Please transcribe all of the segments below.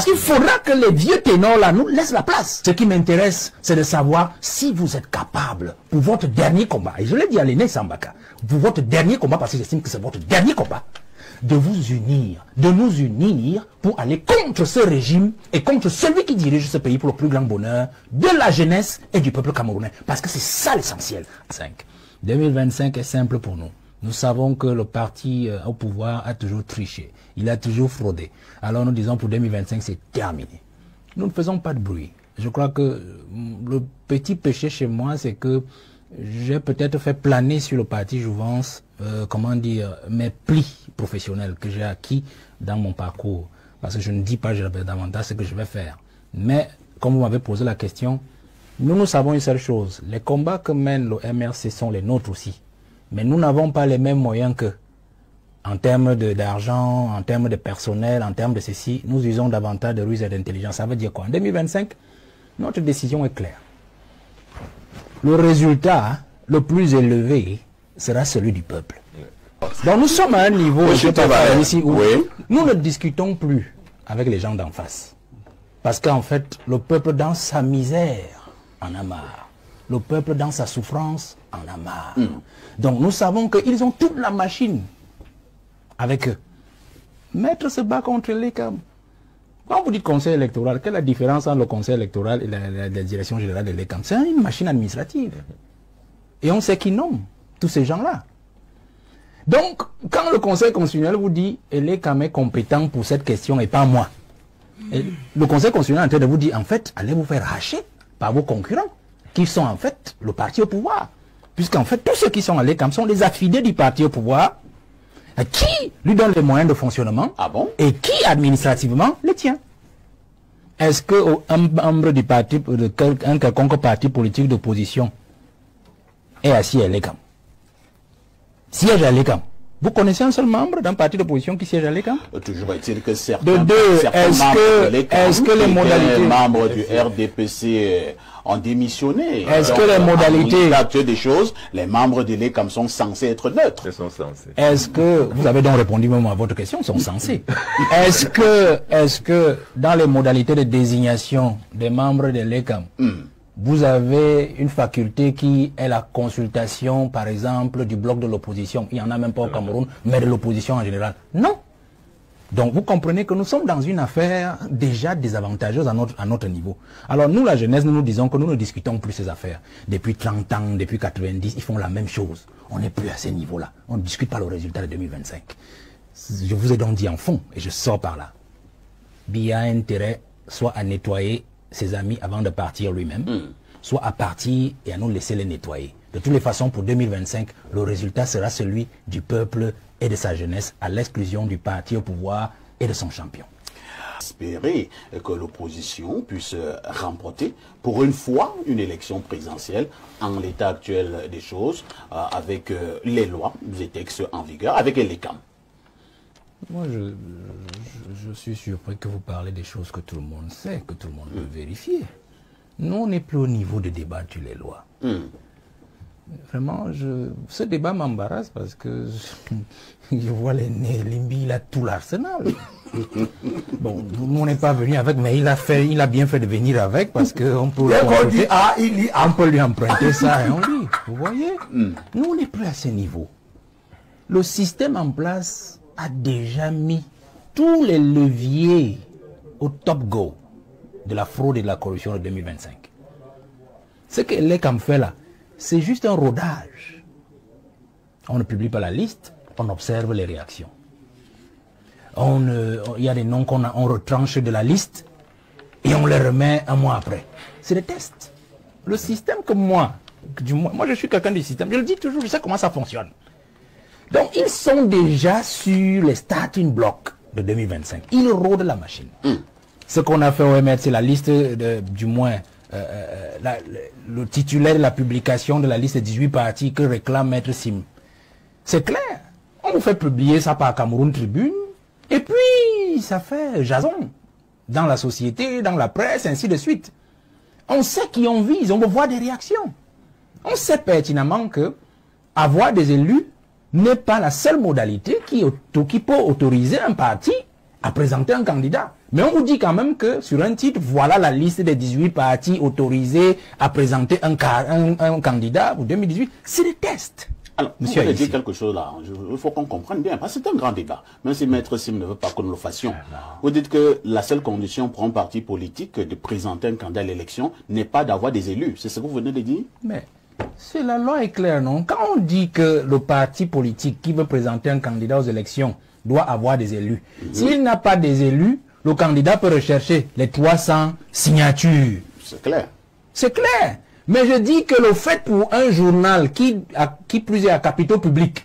Parce qu'il faudra que les vieux ténors là nous laissent la place. Ce qui m'intéresse, c'est de savoir si vous êtes capable, pour votre dernier combat, et je l'ai dit à l'aîné Sambaka, pour votre dernier combat, parce que j'estime que c'est votre dernier combat, de vous unir, de nous unir pour aller contre ce régime et contre celui qui dirige ce pays pour le plus grand bonheur de la jeunesse et du peuple camerounais. Parce que c'est ça l'essentiel. 2025 est simple pour nous. Nous savons que le parti au pouvoir a toujours triché. Il a toujours fraudé. Alors nous disons pour 2025, c'est terminé. Nous ne faisons pas de bruit. Je crois que le petit péché chez moi, c'est que j'ai peut-être fait planer sur le parti Jouvence, comment dire, mes plis professionnels que j'ai acquis dans mon parcours. Parce que je ne dis pas davantage ce que je vais faire. Mais, comme vous m'avez posé la question, nous savons une seule chose. Les combats que mène le MRC sont les nôtres aussi. Mais nous n'avons pas les mêmes moyens qu'eux. En termes d'argent, en termes de personnel, en termes de ceci, nous usons davantage de ruse et d'intelligence. Ça veut dire quoi? En 2025, notre décision est claire. Le résultat le plus élevé sera celui du peuple. Donc nous sommes à un niveau ici où nous ne discutons plus avec les gens d'en face. Parce qu'en fait, le peuple dans sa misère en a marre. Le peuple dans sa souffrance en a marre. Donc nous savons qu'ils ont toute la machine avec eux. Mettre ce bas contre les câbles. Quand vous dites conseil électoral, quelle est la différence entre le conseil électoral et la direction générale de l'ECAM? C'est une machine administrative. Et on sait qui nomme tous ces gens-là. Donc, quand le conseil constitutionnel vous dit l'ECAM est compétent pour cette question et pas moi, et le conseil constitutionnel est en train de vous dire, en fait, allez vous faire racher par vos concurrents, qui sont en fait le parti au pouvoir. Puisqu'en fait, tous ceux qui sont à l'ECAM sont des affidés du parti au pouvoir, qui lui donne les moyens de fonctionnement et qui administrativement les tient. Est-ce qu'un membre du parti, un quelconque parti politique d'opposition est assis à l'ECAM? Siège à l'ECAM. Vous connaissez un seul membre d'un parti d'opposition qui siège à l'ECAM? Toujours est-il que certains, de deux, est-ce que les modalités... membres du RDPC ont démissionné. Est-ce que les modalités... L'actuel des choses, les membres de l'ECAM sont censés être neutres. Ils sont censés. Est-ce que... Vous avez donc répondu même à votre question, ils sont censés. Est-ce que dans les modalités de désignation des membres de l'ECAM, vous avez une faculté qui est la consultation, par exemple, du bloc de l'opposition. Il n'y en a même pas au Cameroun, mais de l'opposition en général. Non. Donc, vous comprenez que nous sommes dans une affaire déjà désavantageuse à notre niveau. Alors, nous, la jeunesse, nous disons que nous ne discutons plus ces affaires. Depuis 30 ans, depuis 90, ils font la même chose. On n'est plus à ces niveaux-là. On ne discute pas le résultat de 2025. Je vous ai donc dit en fond, et je sors par là. Biya a intérêt soit à nettoyer ses amis avant de partir lui-même, soit à partir et à nous laisser les nettoyer. De toutes les façons, pour 2025, le résultat sera celui du peuple et de sa jeunesse, à l'exclusion du parti au pouvoir et de son champion. Espérer que l'opposition puisse remporter pour une fois une élection présidentielle en l'état actuel des choses, avec les lois, les textes en vigueur, avec l'ECAM. Moi, je suis surpris que vous parlez des choses que tout le monde sait, que tout le monde peut vérifier. Nous, on n'est plus au niveau de débattre sur les lois. Vraiment, ce débat m'embarrasse parce que je vois Limbi, il a tout l'arsenal. Bon, nous, on n'est pas venu avec, mais il a bien fait de venir avec parce qu'on peut, on peut lui emprunter ça et on lit. Vous voyez? Nous, on n'est plus à ce niveau. Le système en place a déjà mis tous les leviers au top go de la fraude et de la corruption de 2025. Ce que l'ECAM fait là, c'est juste un rodage. On ne publie pas la liste, on observe les réactions. Il y a des noms on retranche de la liste et on les remet un mois après. C'est des tests. Le système que moi je suis quelqu'un du système, je le dis toujours, je sais comment ça fonctionne. Donc, ils sont déjà sur les starting blocks de 2025. Ils rôdent la machine. Ce qu'on a fait au MR, c'est la liste, du moins, le titulaire de la publication de la liste des 18 partis que réclame Maître Sim. C'est clair. On vous fait publier ça par Cameroun Tribune, et puis ça fait jason dans la société, dans la presse, ainsi de suite. On sait qui on vise, on veut voir des réactions. On sait pertinemment que avoir des élus n'est pas la seule modalité qui peut autoriser un parti à présenter un candidat. Mais on vous dit quand même que sur un titre, voilà la liste des 18 partis autorisés à présenter un candidat pour 2018. C'est des tests. Alors, vous allez dire quelque chose là, il faut qu'on comprenne bien, parce que c'est un grand débat, même si Maître Sim ne veut pas que nous le fassions. Vous dites que la seule condition pour un parti politique de présenter un candidat à l'élection n'est pas d'avoir des élus, c'est ce que vous venez de dire? Mais la loi est claire, non? Quand on dit que le parti politique qui veut présenter un candidat aux élections doit avoir des élus, s'il n'a pas des élus, le candidat peut rechercher les 300 signatures. C'est clair. C'est clair. Mais je dis que le fait pour un journal qui plus est à capitaux publics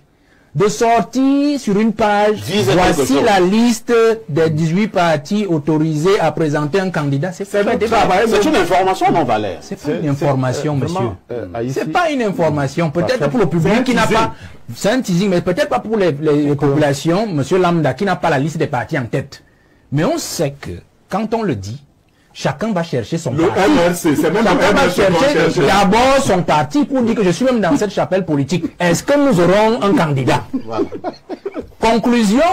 de sortir sur une page, voici la liste des 18 partis autorisés à présenter un candidat, c'est une information, non, Valère? C'est pas une information, monsieur. C'est pas une information. Peut-être pour le public qui n'a pas... C'est un teasing, mais peut-être pas pour les populations, monsieur Lambda, qui n'a pas la liste des partis en tête. Mais on sait que, quand on le dit, chacun va chercher son parti. Chacun va chercher d'abord son parti pour dire que je suis même dans cette chapelle politique. Est-ce que nous aurons un candidat? Voilà. Conclusion,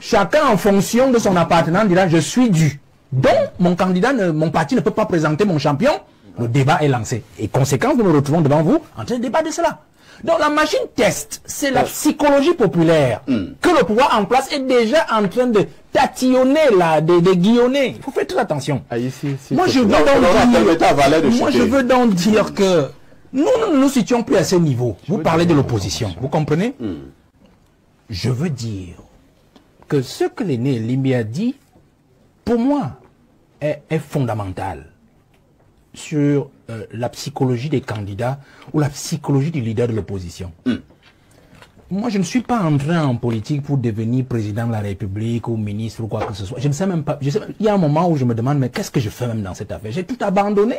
chacun en fonction de son appartenance dira je suis dû. Donc, mon candidat, mon parti ne peut pas présenter mon champion. Le débat est lancé. Et conséquence, nous nous retrouvons devant vous en train de débattre de cela. Donc la machine test, c'est la psychologie populaire que le pouvoir en place est déjà en train de tatillonner, là, de guillonner. Il faut faire très attention. Moi, je veux donc dire que nous ne nous situons plus à ce niveau. Vous parlez de l'opposition, vous comprenez? Je veux dire que ce que l'aîné Limbi a dit, pour moi, est fondamental sur la psychologie des candidats ou la psychologie du leader de l'opposition. Moi, je ne suis pas entré en politique pour devenir président de la République ou ministre ou quoi que ce soit. Je ne sais même pas. Il y a un moment où je me demande, mais qu'est-ce que je fais même dans cette affaire? J'ai tout abandonné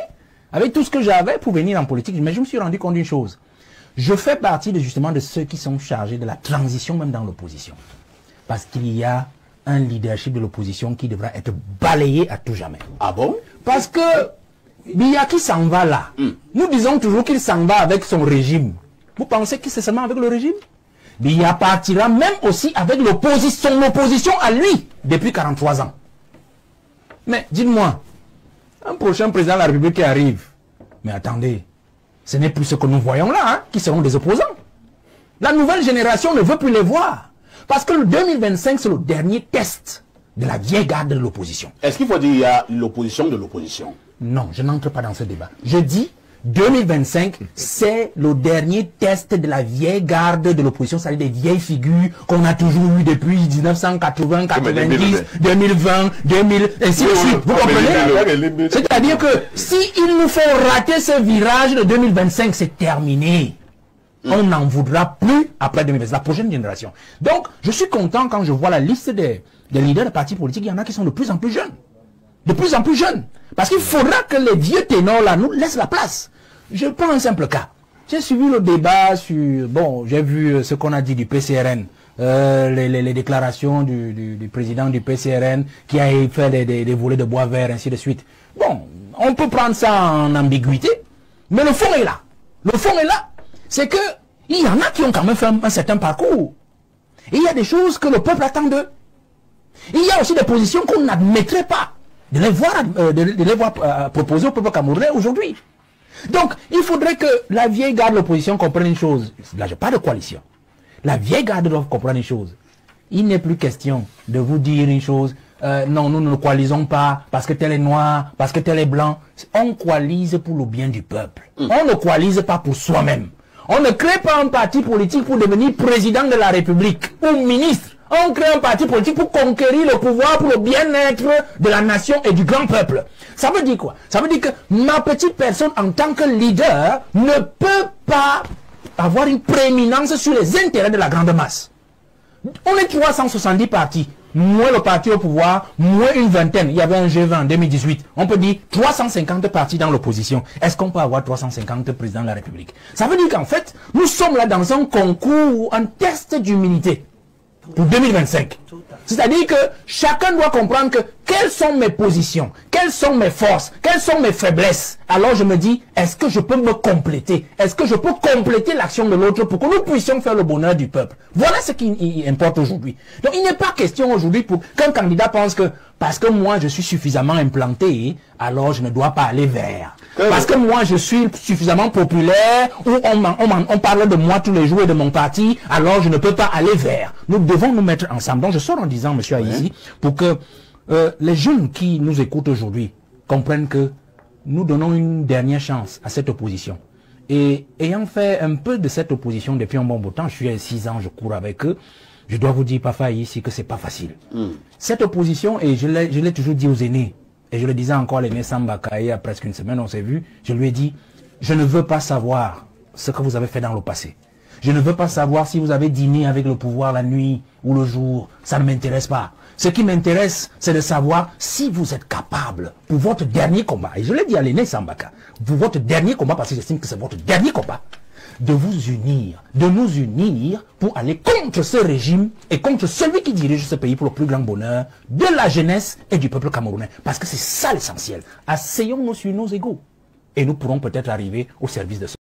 avec tout ce que j'avais pour venir en politique. Mais je me suis rendu compte d'une chose. Je fais partie justement de ceux qui sont chargés de la transition même dans l'opposition. Parce qu'il y a un leadership de l'opposition qui devra être balayé à tout jamais. Ah bon? Parce que Biya qui s'en va là, nous disons toujours qu'il s'en va avec son régime. Vous pensez que c'est seulement avec le régime? Biya partira même aussi avec son opposition à lui depuis 43 ans. Mais dites-moi, un prochain président de la République qui arrive, mais attendez, ce n'est plus ce que nous voyons là, hein, qui seront des opposants. La nouvelle génération ne veut plus les voir. Parce que le 2025, c'est le dernier test de la vieille garde de l'opposition. Est-ce qu'il faut dire qu'il y a l'opposition de l'opposition? Non, je n'entre pas dans ce débat. Je dis 2025, c'est le dernier test de la vieille garde de l'opposition, c'est-à-dire des vieilles figures qu'on a toujours eues depuis 1980, 90, 2020, 2000, ainsi de suite. Vous comprenez? C'est-à-dire que si il nous faut rater ce virage de 2025, c'est terminé. On n'en voudra plus après 2025, la prochaine génération. Donc, je suis content quand je vois la liste des leaders de partis politiques, il y en a qui sont de plus en plus jeunes. De plus en plus jeunes. Parce qu'il faudra que les vieux ténors là nous laissent la place. Je prends un simple cas. J'ai suivi le débat sur... Bon, j'ai vu ce qu'on a dit du PCRN. Les déclarations du président du PCRN qui a fait des volets de bois vert, ainsi de suite. Bon, on peut prendre ça en ambiguïté, mais le fond est là. Le fond est là. C'est que il y en a qui ont quand même fait un certain parcours. Et il y a des choses que le peuple attend d'eux. Il y a aussi des positions qu'on n'admettrait pas de les voir proposer au peuple camerounais aujourd'hui. Donc, il faudrait que la vieille garde de l'opposition comprenne une chose. Là, je n'ai pas de coalition. La vieille garde doit comprendre une chose. Il n'est plus question de vous dire une chose. Non, nous ne coalisons pas parce que tel est noir, parce que tel est blanc. On coalise pour le bien du peuple. On ne coalise pas pour soi-même. On ne crée pas un parti politique pour devenir président de la République ou ministre. On crée un parti politique pour conquérir le pouvoir, pour le bien-être de la nation et du grand peuple. Ça veut dire quoi? Ça veut dire que ma petite personne en tant que leader ne peut pas avoir une prééminence sur les intérêts de la grande masse. On est 370 partis. Moins le parti au pouvoir, moins une vingtaine. Il y avait un G20 en 2018. On peut dire 350 partis dans l'opposition. Est-ce qu'on peut avoir 350 présidents de la République? Ça veut dire qu'en fait, nous sommes là dans un concours, un test d'humilité pour 2025. C'est-à-dire que chacun doit comprendre que quelles sont mes positions, quelles sont mes forces, quelles sont mes faiblesses, alors je me dis, est-ce que je peux me compléter? Est-ce que je peux compléter l'action de l'autre pour que nous puissions faire le bonheur du peuple? Voilà ce qui importe aujourd'hui. Donc il n'est pas question aujourd'hui pour qu'un candidat pense que parce que moi je suis suffisamment implanté, alors je ne dois pas aller vers. Parce que moi je suis suffisamment populaire, ou on parle de moi tous les jours et de mon parti, alors je ne peux pas aller vers. Nous devons nous mettre ensemble. Donc je sors en disant, monsieur Aïssi, pour que les jeunes qui nous écoutent aujourd'hui comprennent que nous donnons une dernière chance à cette opposition. Et ayant fait un peu de cette opposition depuis un bon bout de temps, je suis à 6 ans, je cours avec eux, je dois vous dire, Papa, ici, que c'est pas facile. Cette opposition, et je l'ai toujours dit aux aînés, et je le disais encore à l'aîné Sambaka, il y a presque une semaine, on s'est vu, je lui ai dit, je ne veux pas savoir ce que vous avez fait dans le passé. Je ne veux pas savoir si vous avez dîné avec le pouvoir la nuit ou le jour, ça ne m'intéresse pas. Ce qui m'intéresse, c'est de savoir si vous êtes capable, pour votre dernier combat, et je l'ai dit à l'aîné Sambaka, pour votre dernier combat, parce que j'estime que c'est votre dernier combat, de vous unir, de nous unir pour aller contre ce régime et contre celui qui dirige ce pays pour le plus grand bonheur de la jeunesse et du peuple camerounais. Parce que c'est ça l'essentiel. Asseyons-nous sur nos égaux et nous pourrons peut-être arriver au service de ce